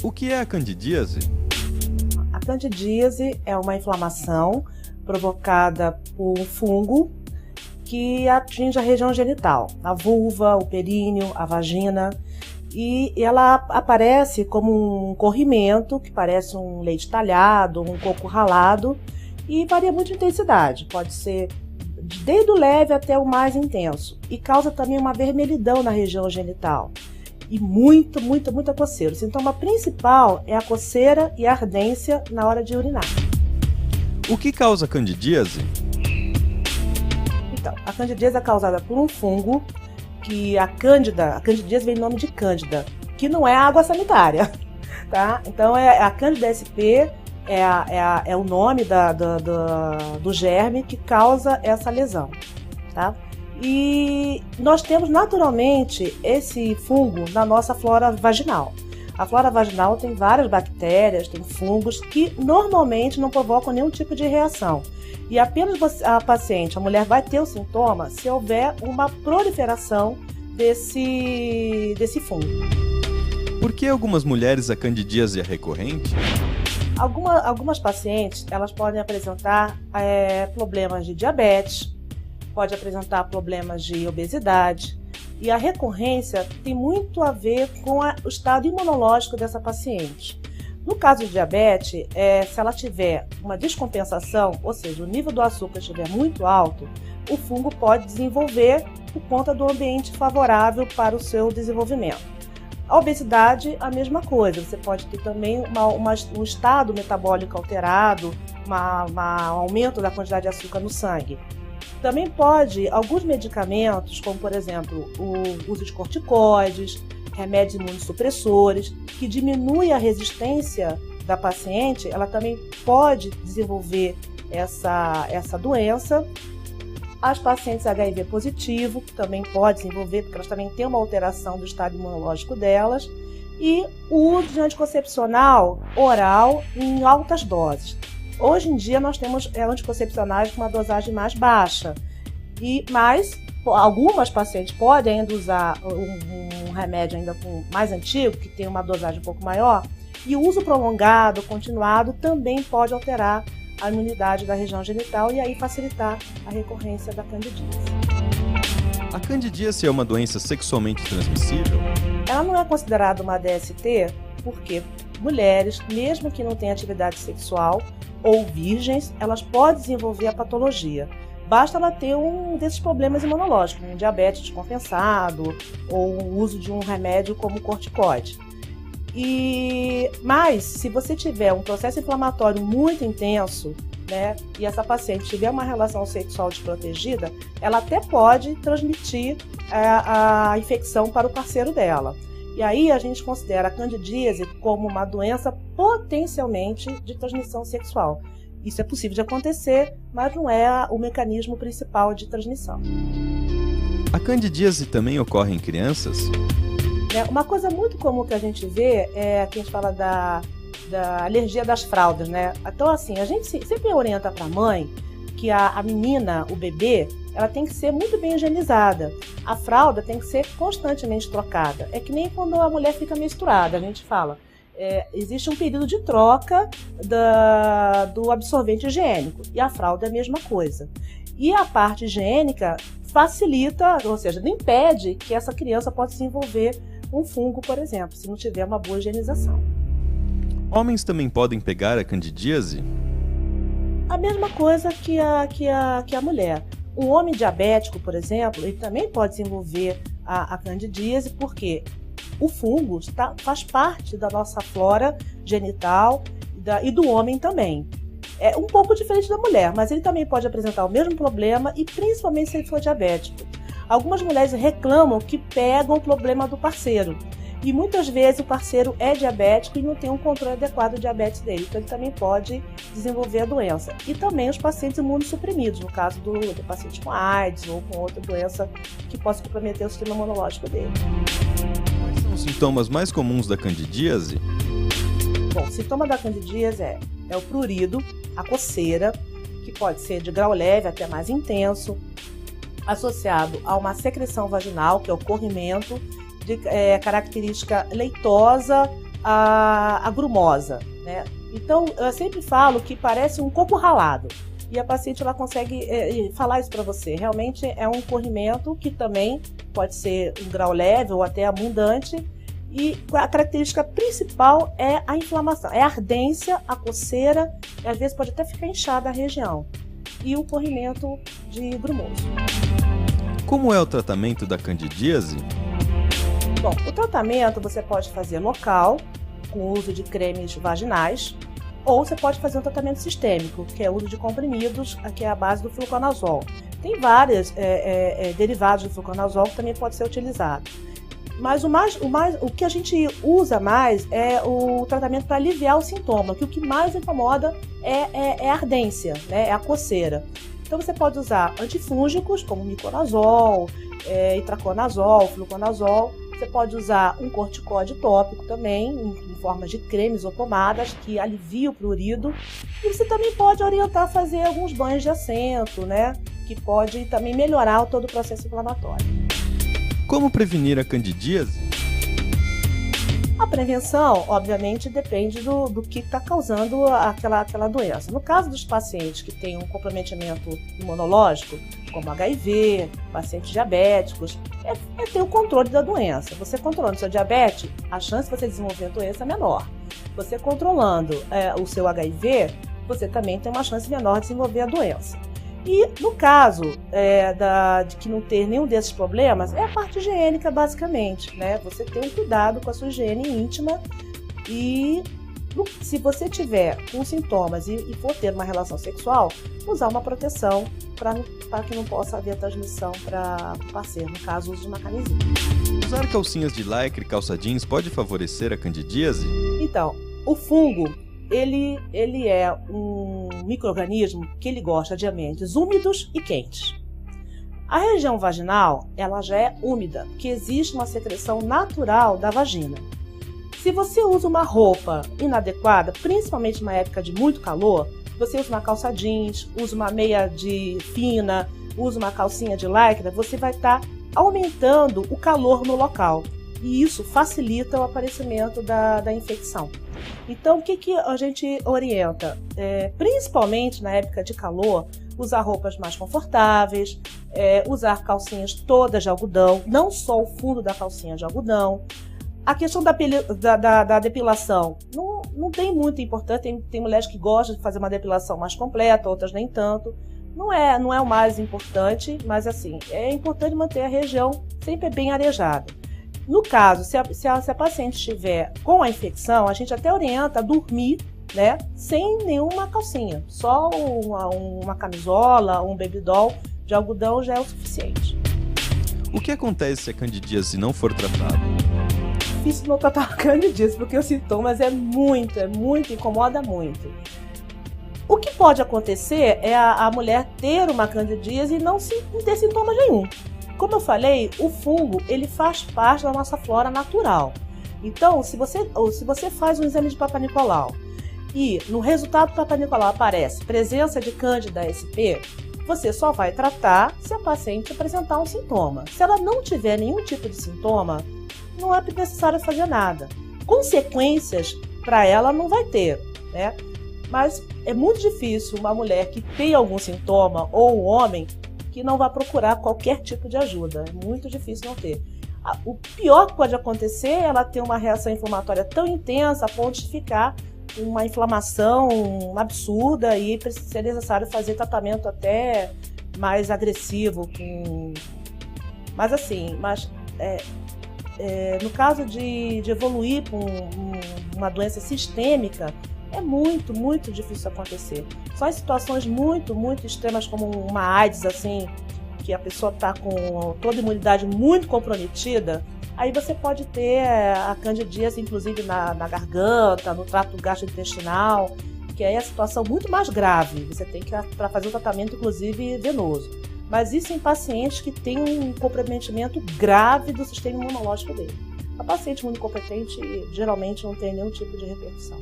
O que é a candidíase? A candidíase é uma inflamação provocada por um fungo que atinge a região genital, a vulva, o períneo, a vagina, e ela aparece como um corrimento que parece um leite talhado, um coco ralado, e varia muito de intensidade, pode ser desde o leve até o mais intenso, e causa também uma vermelhidão na região genital e muita coceira. O sintoma principal é a coceira e a ardência na hora de urinar. O que causa candidíase? Então, a candidíase é causada por um fungo que a candidíase vem do nome de cândida, que não é água sanitária, tá? Então, a Candida sp é o nome do germe que causa essa lesão, tá? E nós temos naturalmente esse fungo na nossa flora vaginal. A flora vaginal tem várias bactérias, tem fungos que normalmente não provocam nenhum tipo de reação. E apenas a mulher vai ter o sintoma se houver uma proliferação desse fungo. Por que algumas mulheres a candidíase é recorrente? Algumas pacientes elas podem apresentar problemas de diabetes, pode apresentar problemas de obesidade, e a recorrência tem muito a ver com o estado imunológico dessa paciente. No caso de diabetes, se ela tiver uma descompensação, ou seja, o nível do açúcar estiver muito alto, o fungo pode desenvolver por conta do ambiente favorável para o seu desenvolvimento. A obesidade, a mesma coisa, você pode ter também um estado metabólico alterado, um aumento da quantidade de açúcar no sangue. Também pode, alguns medicamentos, como por exemplo o uso de corticoides, remédios imunossupressores, que diminuem a resistência da paciente, ela também pode desenvolver essa doença. As pacientes HIV positivo também pode desenvolver, porque elas também têm uma alteração do estado imunológico delas. E o uso de anticoncepcional oral em altas doses. Hoje em dia nós temos anticoncepcionais com uma dosagem mais baixa, mas algumas pacientes podem ainda usar um remédio ainda mais antigo, que tem uma dosagem um pouco maior, e o uso prolongado, continuado, também pode alterar a imunidade da região genital e aí facilitar a recorrência da candidíase. A candidíase é uma doença sexualmente transmissível? Ela não é considerada uma DST porque mulheres, mesmo que não tenham atividade sexual ou virgens, elas podem desenvolver a patologia. Basta ela ter um desses problemas imunológicos, um diabetes descompensado ou o uso de um remédio como corticoide. Mas, se você tiver um processo inflamatório muito intenso, né, e essa paciente tiver uma relação sexual desprotegida, ela até pode transmitir a infecção para o parceiro dela. E aí a gente considera a candidíase como uma doença potencialmente de transmissão sexual. Isso é possível de acontecer, mas não é o mecanismo principal de transmissão. A candidíase também ocorre em crianças? Uma coisa muito comum que a gente vê é que a gente fala da alergia das fraldas, né? Então, assim, a gente sempre orienta para a mãe que a menina, o bebê, ela tem que ser muito bem higienizada. A fralda tem que ser constantemente trocada. É que nem quando a mulher fica menstruada, a gente fala. Existe um período de troca do absorvente higiênico, e a fralda é a mesma coisa. E a parte higiênica facilita, ou seja, não impede que essa criança possa desenvolver um fungo, por exemplo, se não tiver uma boa higienização. Homens também podem pegar a candidíase? A mesma coisa que a mulher. Um homem diabético, por exemplo, ele também pode desenvolver a candidíase, porque o fungo faz parte da nossa flora genital e do homem também. É um pouco diferente da mulher, mas ele também pode apresentar o mesmo problema, e principalmente se ele for diabético. Algumas mulheres reclamam que pegam o problema do parceiro, e muitas vezes o parceiro é diabético e não tem um controle adequado do diabetes dele, então ele também pode desenvolver a doença. E também os pacientes imunossuprimidos, no caso do paciente com AIDS ou com outra doença que possa comprometer o sistema imunológico dele. Quais são os sintomas mais comuns da candidíase? Bom, o sintoma da candidíase é o prurido, a coceira, que pode ser de grau leve até mais intenso, associado a uma secreção vaginal, que é o corrimento, de característica leitosa a grumosa, né? Então, eu sempre falo que parece um coco ralado. E a paciente ela consegue falar isso para você. Realmente é um corrimento que também pode ser um grau leve ou até abundante. E a característica principal é a inflamação, é a ardência, a coceira, e às vezes pode até ficar inchada a região. E o corrimento de grumoso. Como é o tratamento da candidíase? Bom, o tratamento você pode fazer local, com o uso de cremes vaginais, ou você pode fazer um tratamento sistêmico, que é o uso de comprimidos, que é a base do fluconazol. Tem vários derivados do fluconazol que também pode ser utilizado. Mas o que a gente usa mais é o tratamento para aliviar o sintoma, que o que mais incomoda é a ardência, né? É a coceira. Então você pode usar antifúngicos, como miconazol, itraconazol, fluconazol. Você pode usar um corticóide tópico também, em forma de cremes ou pomadas, que alivia o prurido. E você também pode orientar a fazer alguns banhos de assento, né? Que pode também melhorar todo o processo inflamatório. Como prevenir a candidíase? A prevenção, obviamente, depende do que está causando aquela doença. No caso dos pacientes que têm um comprometimento imunológico, como HIV, pacientes diabéticos, é ter o controle da doença. Você controlando o seu diabetes, a chance de você desenvolver a doença é menor. Você controlando o seu HIV, você também tem uma chance menor de desenvolver a doença. E no caso de que não ter nenhum desses problemas, é a parte higiênica basicamente, né? Você ter um cuidado com a sua higiene íntima e se você tiver com sintomas e for ter uma relação sexual, usar uma proteção para que não possa haver transmissão para o parceiro, no caso, o uso de uma camisinha. Usar calcinhas de lycra e calça jeans pode favorecer a candidíase? Então, o fungo, ele é um micro-organismo que ele gosta de ambientes úmidos e quentes. A região vaginal, ela já é úmida, porque existe uma secreção natural da vagina. Se você usa uma roupa inadequada, principalmente na época de muito calor, você usa uma calça jeans, usa uma meia de fina, usa uma calcinha de lycra, você vai estar aumentando o calor no local. E isso facilita o aparecimento da infecção. Então, o que a gente orienta? Principalmente na época de calor, usar roupas mais confortáveis, usar calcinhas todas de algodão, não só o fundo da calcinha de algodão. A questão da depilação não tem muita importância, tem mulheres que gostam de fazer uma depilação mais completa, outras nem tanto. Não é o mais importante, mas assim, é importante manter a região sempre bem arejada. No caso, se a paciente estiver com a infecção, a gente até orienta a dormir, né, sem nenhuma calcinha. Só uma camisola, um baby doll de algodão já é o suficiente. O que acontece se a candidíase não for tratada? É difícil não tratar a candidíase, porque os sintomas incomoda muito. O que pode acontecer é a mulher ter uma candidíase e não ter sintomas nenhum. Como eu falei, o fungo ele faz parte da nossa flora natural. Então, se você faz um exame de Papa Nicolau e no resultado do Papa Nicolau aparece presença de Candida sp, você só vai tratar se a paciente apresentar um sintoma. Se ela não tiver nenhum tipo de sintoma, não é necessário fazer nada. Consequências para ela não vai ter, né? Mas é muito difícil uma mulher que tem algum sintoma ou um homem que não vai procurar qualquer tipo de ajuda. É muito difícil não ter. O pior que pode acontecer é ela ter uma reação inflamatória tão intensa a ponto de ficar uma inflamação absurda e ser necessário fazer tratamento até mais agressivo. Mas assim, no caso de evoluir para uma doença sistêmica, é muito, muito difícil acontecer. Só em situações muito, muito extremas, como uma AIDS, assim, que a pessoa está com toda a imunidade muito comprometida, aí você pode ter a candidíase, inclusive na garganta, no trato gastrointestinal, que aí é a situação muito mais grave. Você tem que para fazer um tratamento, inclusive, venoso. Mas isso em pacientes que têm um comprometimento grave do sistema imunológico dele. A paciente imunocompetente geralmente não tem nenhum tipo de repercussão.